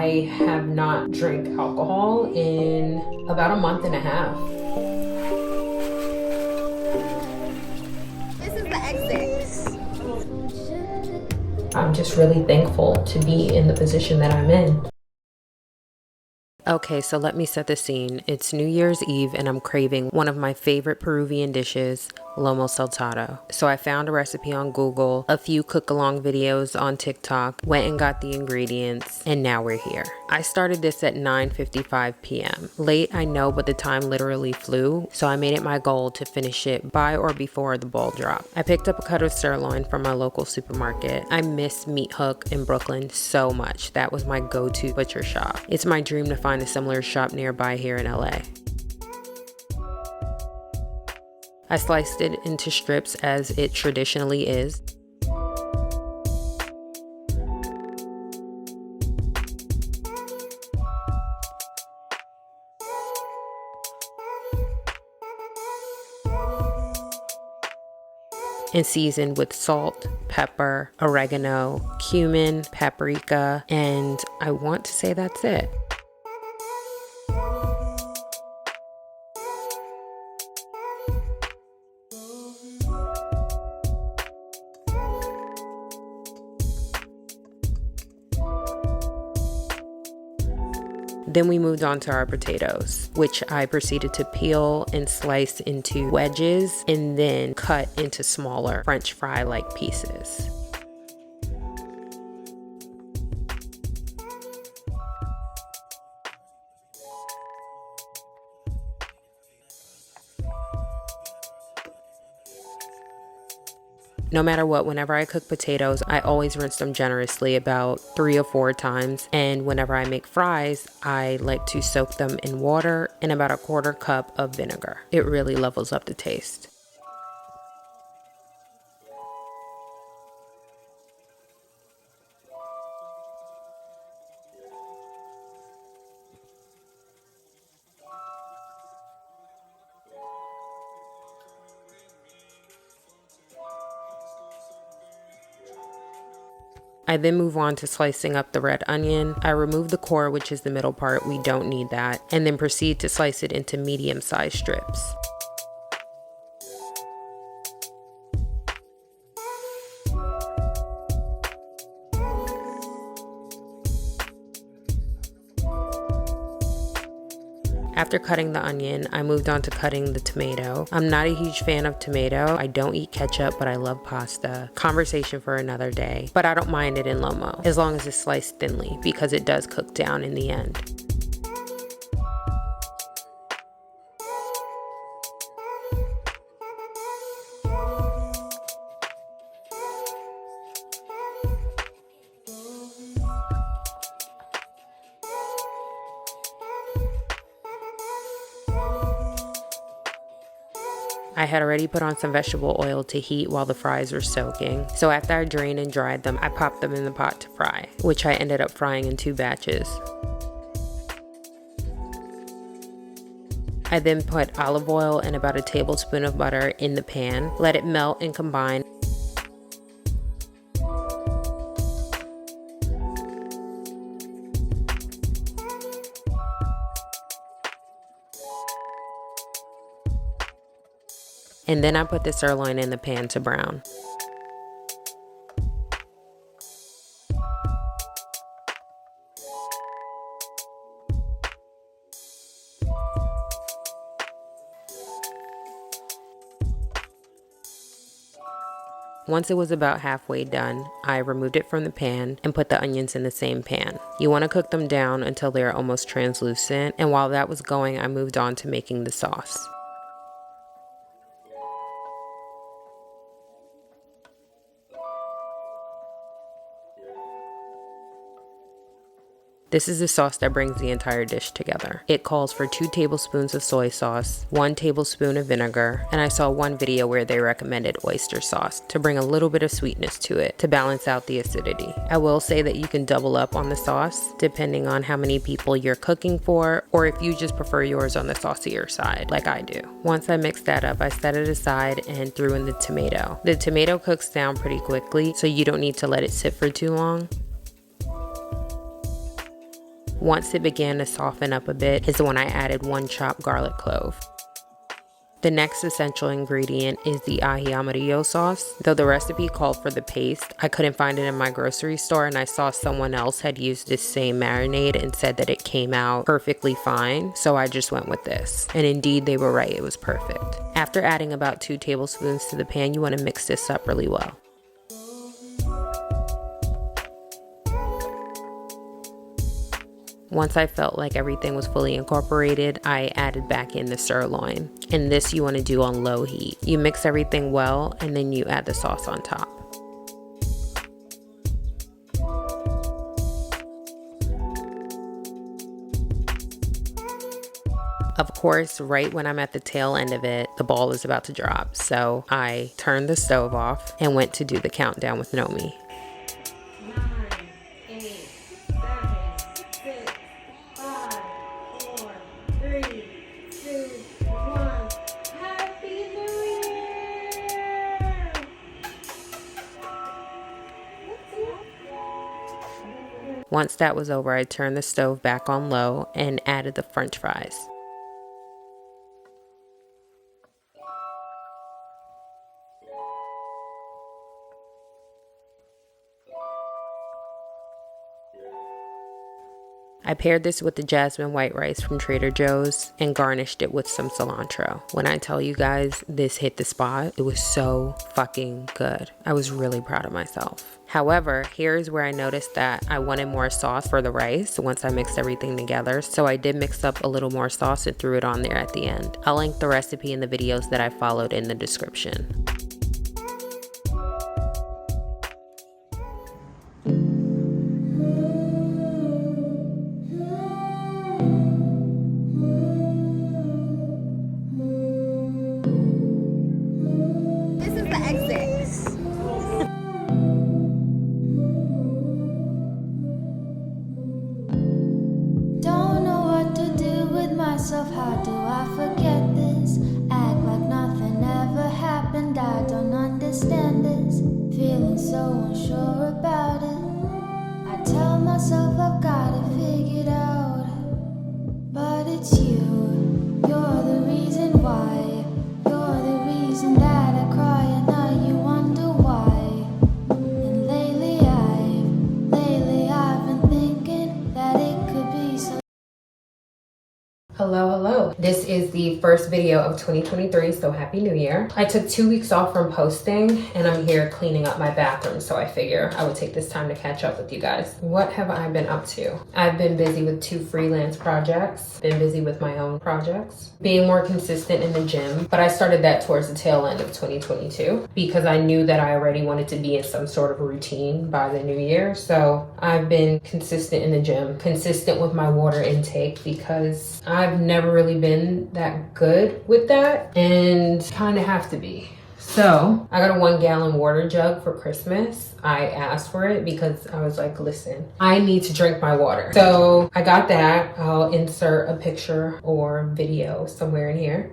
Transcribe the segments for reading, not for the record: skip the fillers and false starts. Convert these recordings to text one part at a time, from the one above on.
I have not drank alcohol in about a month and a half. This is the exit. I'm just really thankful to be in the position that I'm in. Okay, so let me set the scene. It's New Year's Eve and I'm craving one of my favorite Peruvian dishes, Lomo Saltado. So I found a recipe on Google, a few cook-along videos on TikTok, went and got the ingredients, and now we're here. I started this at 9:55 p.m. Late, I know, but the time literally flew, so I made it my goal to finish it by or before the ball drop. I picked up a cut of sirloin from my local supermarket. I miss Meat Hook in Brooklyn so much. That was my go-to butcher shop. It's my dream to find a similar shop nearby here in LA. I sliced it into strips as it traditionally is. And seasoned with salt, pepper, oregano, cumin, paprika, and I want to say that's it. Then we moved on to our potatoes, which I proceeded to peel and slice into wedges and then cut into smaller French fry-like pieces. No matter what, whenever I cook potatoes, I always rinse them generously about 3 or 4 times. And whenever I make fries, I like to soak them in water and about a 1/4 cup of vinegar. It really levels up the taste. I then move on to slicing up the red onion. I remove the core, which is the middle part, we don't need that, and then proceed to slice it into medium-sized strips. After cutting the onion, I moved on to cutting the tomato. I'm not a huge fan of tomato. I don't eat ketchup, but I love pasta. Conversation for another day. But I don't mind it in Lomo, as long as it's sliced thinly, because it does cook down in the end. I had already put on some vegetable oil to heat while the fries were soaking. So after I drained and dried them, I popped them in the pot to fry, which I ended up frying in 2 batches. I then put olive oil and about a tablespoon of butter in the pan, let it melt and combine. And then I put the sirloin in the pan to brown. Once it was about halfway done, I removed it from the pan and put the onions in the same pan. You want to cook them down until they are almost translucent, and while that was going, I moved on to making the sauce. This is the sauce that brings the entire dish together. It calls for 2 tablespoons of soy sauce, 1 tablespoon of vinegar, and I saw one video where they recommended oyster sauce to bring a little bit of sweetness to it to balance out the acidity. I will say that you can double up on the sauce depending on how many people you're cooking for, or if you just prefer yours on the saucier side like I do. Once I mixed that up, I set it aside and threw in the tomato. The tomato cooks down pretty quickly, so you don't need to let it sit for too long. Once it began to soften up a bit is when I added 1 chopped garlic clove. The next essential ingredient is the ají amarillo sauce. Though the recipe called for the paste, I couldn't find it in my grocery store, and I saw someone else had used this same marinade and said that it came out perfectly fine, so I just went with this. And indeed, they were right, it was perfect. After adding about 2 tablespoons to the pan, you want to mix this up really well. Once I felt like everything was fully incorporated, I added back in the sirloin. And this you want to do on low heat. You mix everything well, and then you add the sauce on top. Of course, right when I'm at the tail end of it, the ball is about to drop. So I turned the stove off and went to do the countdown with Nomi. 9, 8, 7, 6, 5, 4, 3, 2, 1. Happy New Year! Once that was over, I turned the stove back on low and added the French fries. I paired this with the jasmine white rice from Trader Joe's and garnished it with some cilantro. When I tell you guys this hit the spot, it was so fucking good. I was really proud of myself. However, here's where I noticed that I wanted more sauce for the rice once I mixed everything together, so I did mix up a little more sauce and threw it on there at the end. I'll link the recipe in the videos that I followed in the description. How do I forget this? Act like nothing ever happened. I don't understand this. Feeling so unsure about it. I tell myself I've got it figured out. But it's you. You're the reason why. You're the reason that I cry, and now you wonder why. And lately I've been thinking that it could be so. Hello. This is the first video of 2023, so Happy New Year. I took 2 weeks off from posting and I'm here cleaning up my bathroom, so I figure I would take this time to catch up with you guys. What have I been up to? I've been busy with 2 freelance projects, been busy with my own projects, being more consistent in the gym, but I started that towards the tail end of 2022 because I knew that I already wanted to be in some sort of routine by the new year. So I've been consistent in the gym, consistent with my water intake because I've never really been that good with that and kind of have to be. So I got a 1 gallon water jug for Christmas. I asked for it because I was like, listen, I need to drink my water. So I got that. I'll insert a picture or video somewhere in here.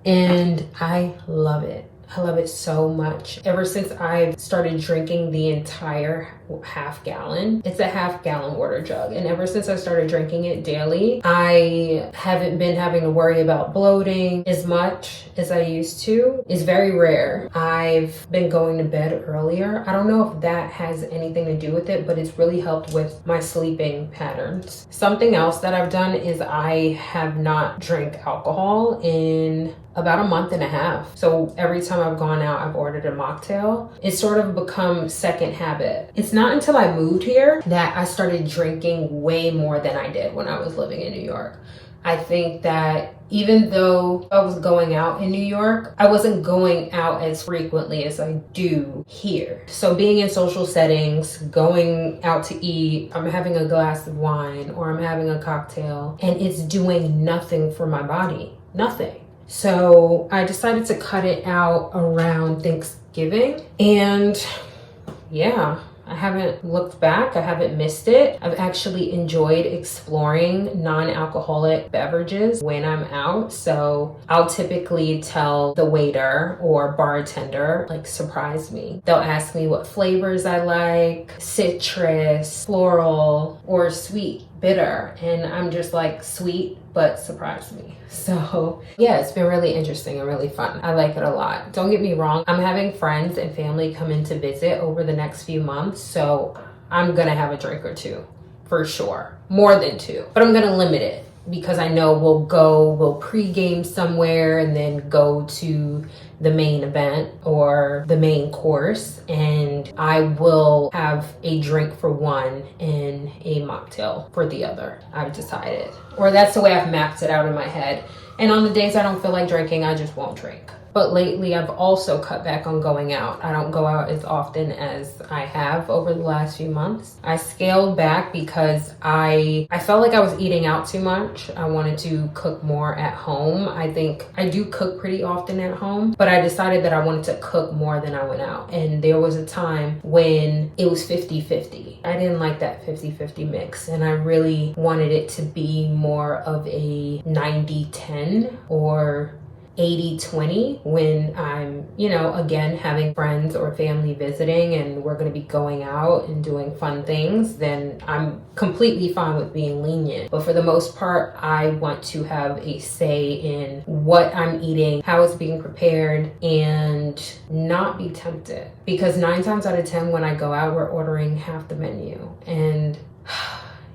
And I love it. I love it so much. Ever since I've started drinking the entire half gallon, it's a half gallon water jug. And ever since I started drinking it daily, I haven't been having to worry about bloating as much as I used to. It's very rare. I've been going to bed earlier. I don't know if that has anything to do with it, but it's really helped with my sleeping patterns. Something else that I've done is I have not drank alcohol in about a month and a half. So every time I've gone out, I've ordered a mocktail. It's sort of become second habit. It's not until I moved here that I started drinking way more than I did when I was living in New York. I think that even though I was going out in New York, I wasn't going out as frequently as I do here. So being in social settings, going out to eat, I'm having a glass of wine or I'm having a cocktail and it's doing nothing for my body, nothing. So I decided to cut it out around Thanksgiving, and yeah, I haven't looked back. I haven't missed it. I've actually enjoyed exploring non-alcoholic beverages when I'm out. So I'll typically tell the waiter or bartender, like, surprise me. They'll ask me what flavors I like, citrus, floral, or sweet. bitter, and I'm just like sweet but surprised me. So yeah, it's been really interesting and really fun. I like it a lot. Don't get me wrong, I'm having friends and family come in to visit over the next few months, so I'm gonna have a drink or two for sure, more than two, but I'm gonna limit it because I know we'll pregame somewhere and then go to the main event or the main course, and I will have a drink for one and a mocktail for the other. I've decided, or that's the way I've mapped it out in my head. And on the days I don't feel like drinking, I just won't drink. But lately I've also cut back on going out. I don't go out as often as I have over the last few months. I scaled back because I felt like I was eating out too much. I wanted to cook more at home. I think I do cook pretty often at home, but I decided that I wanted to cook more than I went out. And there was a time when it was 50-50. I didn't like that 50-50 mix, and I really wanted it to be more of a 90-10 or 80-20 when I'm, again, having friends or family visiting and we're going to be going out and doing fun things, then I'm completely fine with being lenient. But for the most part, I want to have a say in what I'm eating, how it's being prepared, and not be tempted. Because 9 times out of 10 when I go out, we're ordering half the menu. And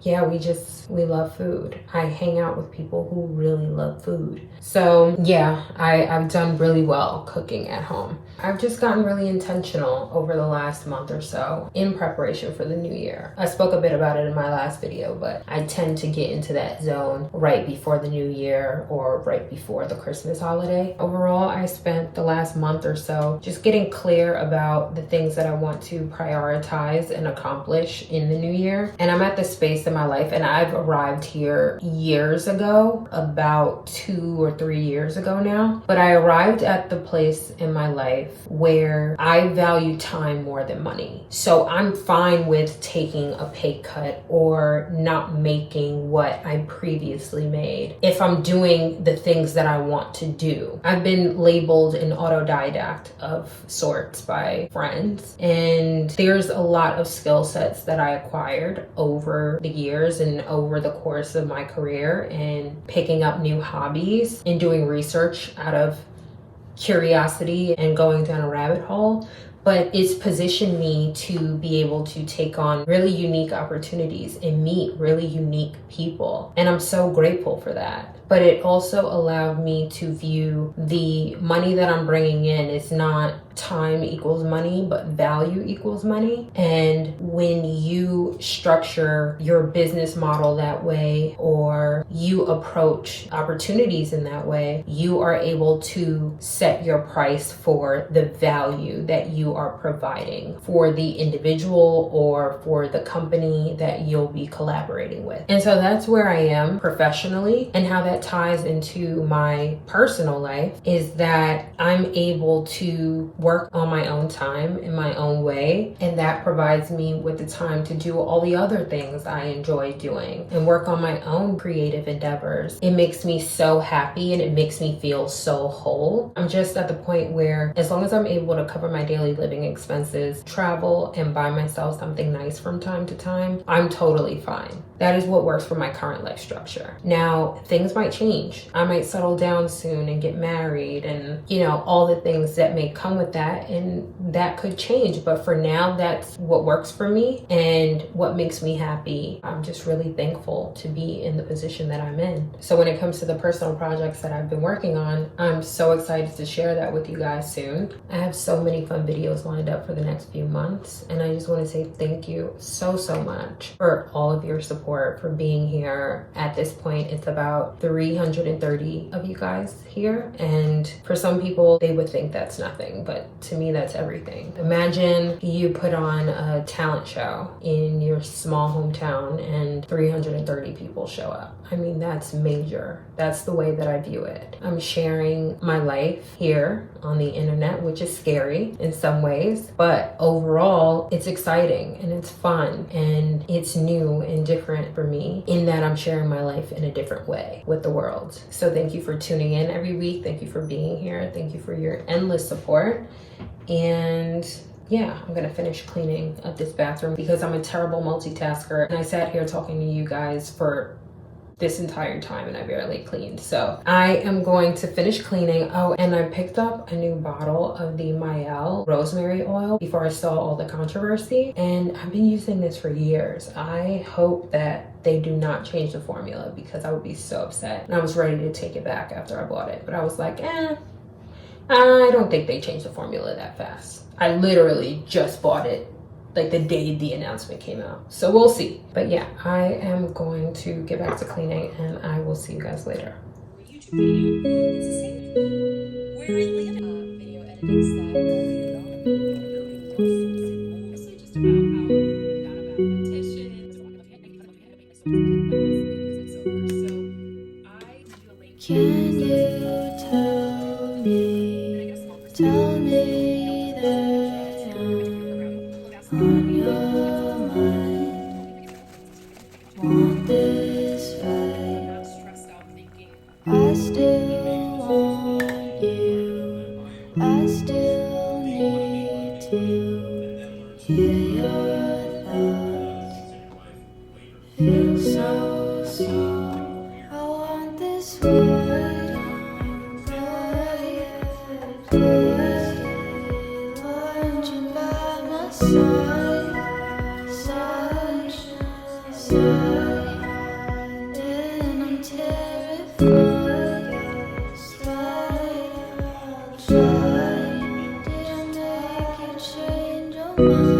yeah, we love food. I hang out with people who really love food. So yeah, I've done really well cooking at home. I've just gotten really intentional over the last month or so in preparation for the new year. I spoke a bit about it in my last video, but I tend to get into that zone right before the new year or right before the Christmas holiday. Overall, I spent the last month or so just getting clear about the things that I want to prioritize and accomplish in the new year. And I'm at this space in my life, and I've arrived here years ago, about 2 or 3 years ago now. But I arrived at the place in my life where I value time more than money. So I'm fine with taking a pay cut or not making what I previously made if I'm doing the things that I want to do. I've been labeled an autodidact of sorts by friends, and there's a lot of skill sets that I acquired over the years and over the course of my career, and picking up new hobbies and doing research out of curiosity and going down a rabbit hole. But it's positioned me to be able to take on really unique opportunities and meet really unique people. And I'm so grateful for that. But it also allowed me to view the money that I'm bringing in is not time equals money, but value equals money. And when you structure your business model that way, or you approach opportunities in that way, you are able to set your price for the value that you are providing for the individual or for the company that you'll be collaborating with. And so that's where I am professionally, and how that ties into my personal life is that I'm able to work on my own time in my own way, and that provides me with the time to do all the other things I enjoy doing and work on my own creative endeavors. It makes me so happy and it makes me feel so whole. I'm just at the point where as long as I'm able to cover my daily living expenses, travel, and buy myself something nice from time to time, I'm totally fine. That is what works for my current life structure. Now, things might change. I might settle down soon and get married and, all the things that may come with that, and that could change. But for now, that's what works for me and what makes me happy. I'm just really thankful to be in the position that I'm in. So when it comes to the personal projects that I've been working on, I'm so excited to share that with you guys soon. I have so many fun videos lined up for the next few months, and I just want to say thank you so much for all of your support, for being here. At this point, it's about 330 of you guys here, and for some people they would think that's nothing, but to me that's everything. Imagine you put on a talent show in your small hometown and 330 people show up. I mean, that's major. That's the way that I view it. I'm sharing my life here on the internet, which is scary in some ways, but overall it's exciting and it's fun and it's new and different for me, in that I'm sharing my life in a different way with the world. So thank you for tuning in every week. Thank you for being here. Thank you for your endless support, and yeah, I'm gonna finish cleaning up this bathroom because I'm a terrible multitasker, and I sat here talking to you guys for this entire time and I barely cleaned. So I am going to finish cleaning. Oh, and I picked up a new bottle of the Mael rosemary oil before I saw all the controversy, and I've been using this for years. I hope that they do not change the formula because I would be so upset. And I was ready to take it back after I bought it, but I was like, I don't think they changed the formula that fast. I literally just bought it like the day the announcement came out. So we'll see. But yeah, I am going to get back to cleaning and I will see you guys later. YouTube video. It's the same. Where I landed video editing style. Mostly just about how I'm not a mathematician. Can you tell me that I'm on your mind? Want this right? I still want you. I still need to hear your thoughts. Feel so small. I want this right. Want you by my side, and I'm terrified. I'll try to make you change your mind.